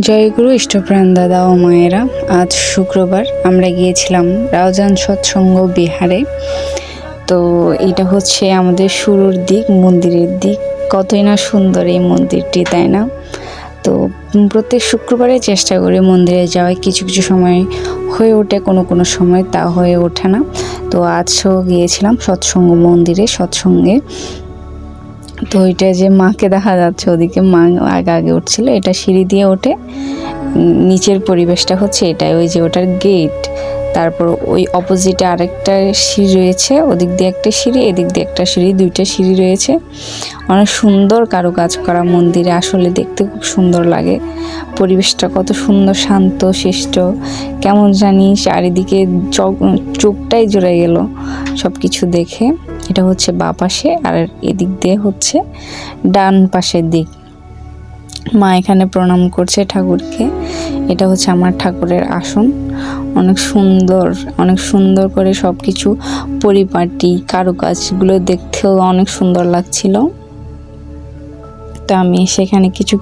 জয়গুরু ইষ্টপ্রাণ দাদা ও মায়েরা, আজ শুক্রবার আমরা গিয়েছিলাম রাউজান সৎসঙ্গ বিহারে। তো এটা হচ্ছে আমাদের শুরুর দিক, মন্দিরের দিক। কতই না সুন্দর এই মন্দিরটি, তাই না? তো প্রত্যেক শুক্রবারে চেষ্টা করি মন্দিরে যাওয়ায়। কিছু কিছু সময় হয়ে ওঠে, কোনো সময় তা হয়ে ওঠে না। তো আজও গিয়েছিলাম সৎসঙ্গ মন্দিরে, সৎসঙ্গে। তো ওইটা যে মাকে দেখা যাচ্ছে, ওদিকে মা আগে উঠছিল, এটা সিঁড়ি দিয়ে ওঠে। নিচের পরিবেশটা হচ্ছে এটাই, ওই যে ওটার গেট, তারপর ওই অপোজিটে আরেকটা সিঁড়ি রয়েছে, ওদিক দিয়ে একটা সিঁড়ি, এদিক দিয়ে একটা সিঁড়ি, দুইটা সিঁড়ি রয়েছে। অনেক সুন্দর কারুকাজ করা মন্দিরে, আসলে দেখতে খুব সুন্দর লাগে। পরিবেশটা কত সুন্দর, শান্ত শিষ্ট, কেমন জানি চারিদিকে চোখটাই জুড়ে গেল সব কিছু দেখে। এটা হচ্ছে বাঁ পাশে, আর এদিক দিয়ে হচ্ছে ডান পাশের দিক। মা এখানে প্রণাম করছে ঠাকুরকে। এটা হচ্ছে আমার ঠাকুরের আসন। অনেক সুন্দর করে সব কিছু পরিপাটি, কারুকাজগুলো দেখতেও অনেক সুন্দর লাগছিল। তো আমি সেখানে কিছু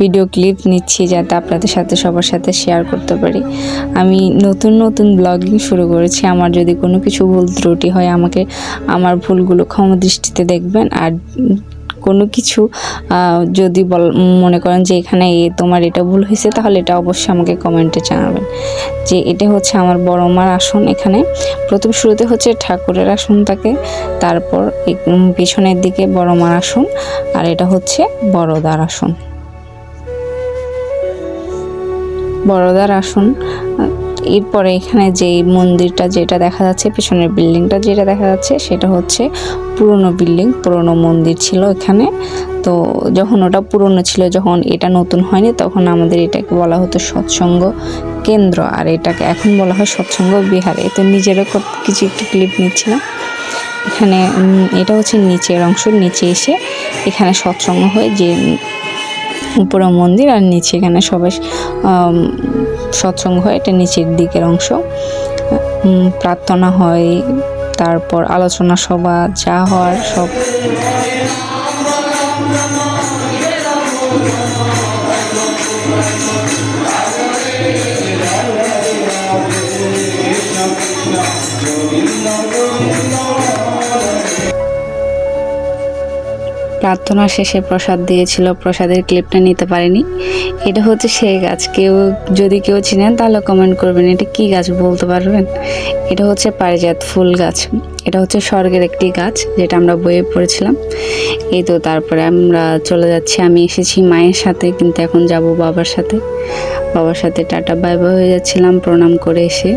ভিডিও ক্লিপ নিচ্ছি, যাতে আপনাদের সাথে সবার সাথে শেয়ার করতে পারি। আমি নতুন ব্লগিং শুরু করেছি। আমার যদি কোনো কিছু ভুল ত্রুটি হয়, আমাকে আমার ভুলগুলো ক্ষমা দৃষ্টিতে দেখবেন। আর কোনো কিছু যদি মনে করেন যে এখানে তোমার এটা ভুল হয়েছে, তাহলে এটা অবশ্যই আমাকে কমেন্টে জানাবেন। যে এটা হচ্ছে আমার বড় মার আসন। এখানে প্রথম শুরুতে হচ্ছে ঠাকুরের আসন থাকে, তারপর পিছনের দিকে বড় মার আসন, আর এটা হচ্ছে বড়দার আসন। বড়দার আসন। এরপরে এখানে যে মন্দিরটা যেটা দেখা যাচ্ছে, পেছনের বিল্ডিংটা যেটা দেখা যাচ্ছে, সেটা হচ্ছে পুরনো বিল্ডিং, পুরনো মন্দির ছিল এখানে। তো যখন ওটা পুরনো ছিল, যখন এটা নতুন হয়নি, তখন আমাদের এটাকে বলা হতো সৎসঙ্গ কেন্দ্র, আর এটাকে এখন বলা হয় সৎসঙ্গ বিহারে। তো নিজেরও কিছু একটু ক্লিপ নিচ্ছিলাম এখানে। এটা হচ্ছে নিচের অংশ, নিচে এসে এখানে সৎসঙ্গ হয়, যে উপরে মন্দির আর নিচে এখানে সবাই সৎসঙ্গ হয়। এটা নিচের দিকের অংশ। প্রার্থনা হয়, তারপর আলোচনা সভা, যা হওয়ার সব। প্রার্থনা শেষে প্রসাদ দিয়েছিল, প্রসাদের ক্লিপটা নিতে পারিনি। এটা হচ্ছে সেই গাছ, যদি কেউ চিনেন তাহলে কমেন্ট করবেন। এটা কি গাছ বলতে পারবেন? এটা হচ্ছে পারিজাত ফুল গাছ। এটা হচ্ছে স্বর্গের একটি গাছ, যেটা আমরা বইয়ে পড়েছিলাম। এই তো তারপরে আমরা চলে যাচ্ছি। আমি এসেছি মায়ের সাথে, কিন্তু এখন যাব বাবার সাথে টাটা বাই বাই হয়ে যাচ্ছিলাম প্রণাম করে এসে।